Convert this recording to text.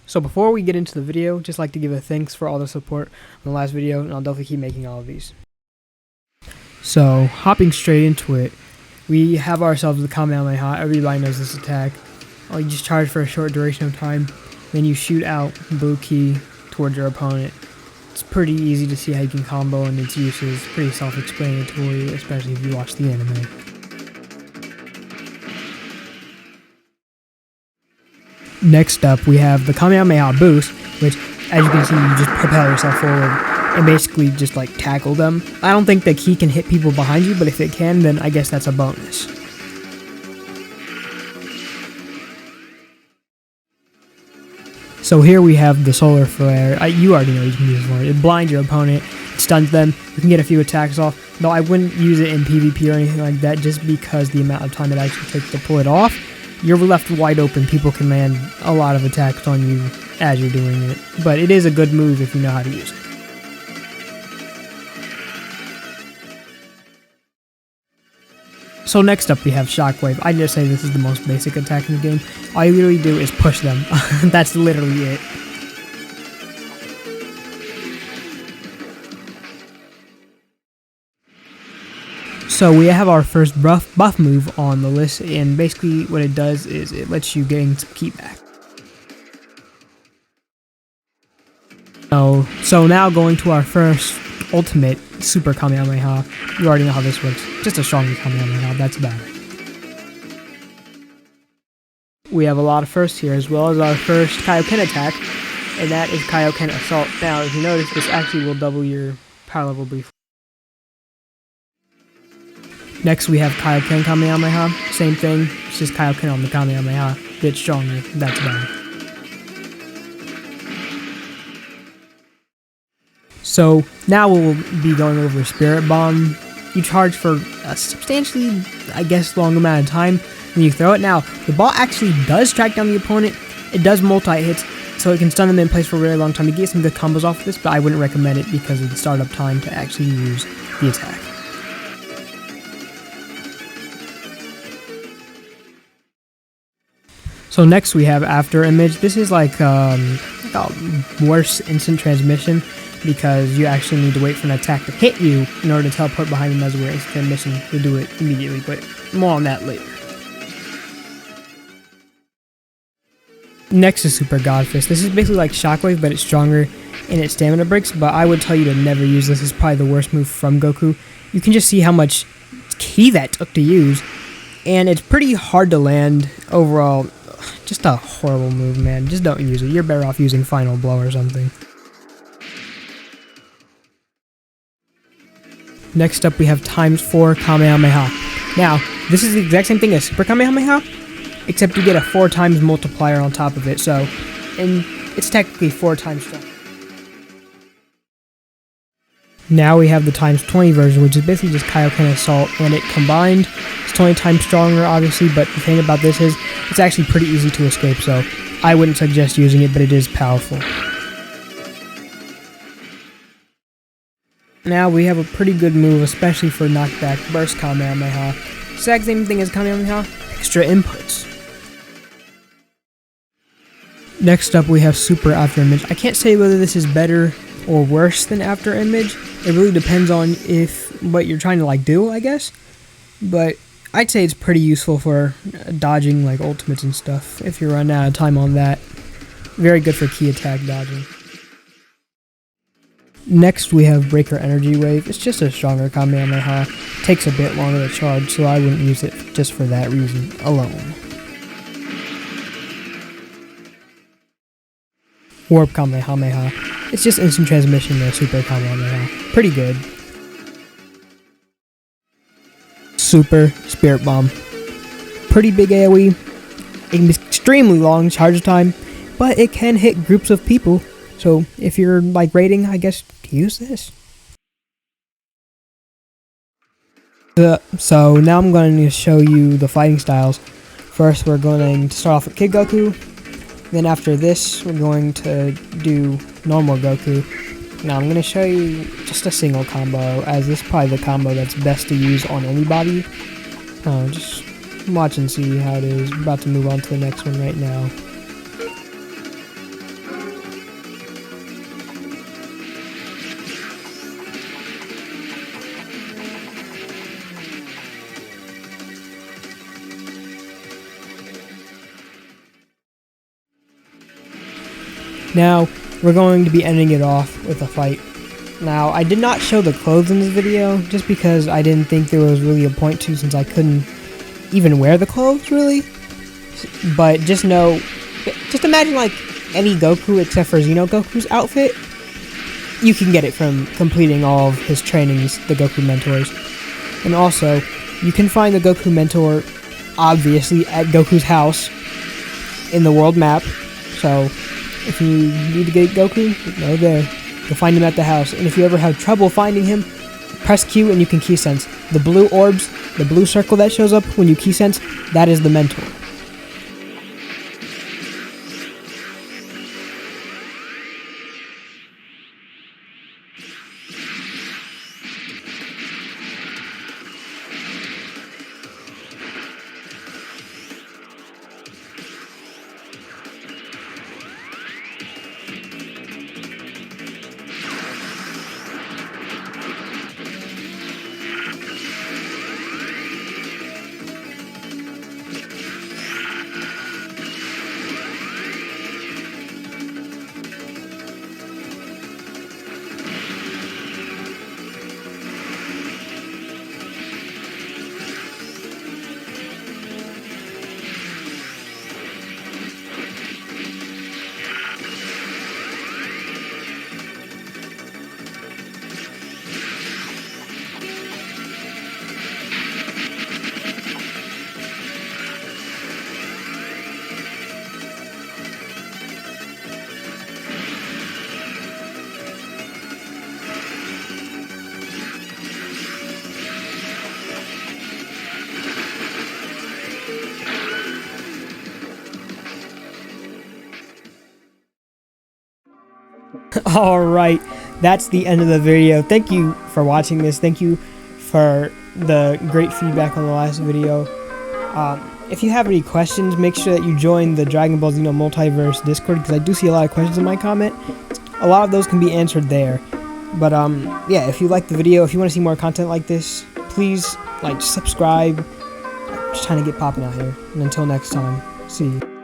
So before we get into the video, just like to give a thanks for all the support on the last video, and I'll definitely keep making all of these. So hopping straight into it, we have ourselves the Kamehameha. Everybody knows this attack. You just charge for a short duration of time, then you shoot out blue key towards your opponent. It's pretty easy to see how you can combo and its uses. Pretty self-explanatory, especially if you watch the anime. Next up, we have the Kamehameha Boost, which, as you can see, you just propel yourself forward and basically just like tackle them. I don't think the key can hit people behind you, but if it can, then I guess that's a bonus. So here we have the Solar Flare. You already know you can use it. It blinds your opponent, it stuns them, you can get a few attacks off. Though I wouldn't use it in PvP or anything like that, just because the amount of time it actually takes to pull it off. You're left wide open, people can land a lot of attacks on you as you're doing it. But it is a good move if you know how to use it. So next up we have Shockwave. I just say this is the most basic attack in the game. All you literally do is push them. That's literally it. So we have our first buff move on the list, and basically what it does is it lets you gain some ki back. So now going to our first ultimate, Super Kamehameha. You already know how this works. Just a stronger Kamehameha, that's about it. We have a lot of firsts here, as well as our first Kaioken attack, and that is Kaioken Assault. Now, if you notice, this actually will double your power level briefly. Next, we have Kaioken Kamehameha. Same thing, it's just Kaioken on the Kamehameha. Bit stronger, that's about it. So now we'll be going over Spirit Bomb. You charge for a substantially, I guess, long amount of time when you throw it. Now, the ball actually does track down the opponent. It does multi-hits, so it can stun them in place for a very long time. You get some good combos off of this, but I wouldn't recommend it because of the startup time to actually use the attack. So next we have After Image. This is like a worse instant transmission, because you actually need to wait for an attack to hit you in order to teleport behind them, as where instant transmission will do it immediately, but more on that later. Next is Super Godfist. This is basically like Shockwave, but it's stronger and its stamina breaks, but I would tell you to never use this. It's probably the worst move from Goku. You can just see how much ki that took to use, and it's pretty hard to land overall. Just a horrible move, man. Just don't use it. You're better off using Final Blow or something. Next up, we have ×4 Kamehameha. Now, this is the exact same thing as Super Kamehameha, except you get a 4 times multiplier on top of it, and it's technically 4 times stronger. Now we have the ×20 version, which is basically just Kaioken Assault, and it combined is 20 times stronger, obviously, but the thing about this is it's actually pretty easy to escape, so I wouldn't suggest using it, but it is powerful. Now we have a pretty good move, especially for knockback, Burst Kamehameha. Exact same thing as Kamehameha, extra inputs. Next up we have Super After Image. I can't say whether this is better or worse than After Image. It really depends on what you're trying to do, I guess. But I'd say it's pretty useful for dodging like ultimates and stuff if you're running out of time on that. Very good for ki attack dodging. Next we have Breaker Energy Wave. It's just a stronger Kamehameha. Takes a bit longer to charge, so I wouldn't use it just for that reason alone. Warp Kamehameha. It's just instant transmission to Super Kamehameha. Pretty good. Super Spirit Bomb. Pretty big AoE. Extremely long charge time, but it can hit groups of people. So if you're raiding, I guess use this. So now I'm going to show you the fighting styles. First we're going to start off with Kid Goku. Then after this we're going to do normal Goku. Now I'm going to show you just a single combo, as this is probably the combo that's best to use on anybody. Just watch and see how it is. We're about to move on to the next one right now. Now, we're going to be ending it off with a fight. Now, I did not show the clothes in this video, just because I didn't think there was really a point to, since I couldn't even wear the clothes, really. But just imagine like any Goku except for Xeno Goku's outfit. You can get it from completing all of his trainings, the Goku Mentors. And also, you can find the Goku Mentor, obviously, at Goku's house in the world map. So, if you need to get Goku, go there. You'll find him at the house. And if you ever have trouble finding him, press Q and you can key sense. The blue orbs, the blue circle that shows up when you key sense, that is the Mentor. Alright, that's the end of the video. Thank you for watching this. Thank you for the great feedback on the last video. If you have any questions, make sure that you join the Dragon Ball Xeno Multiverse Discord, because I do see a lot of questions in my comment. A lot of those can be answered there. But yeah, if you like the video, if you want to see more content like this, please subscribe. I'm just trying to get popping out here. And until next time, see you.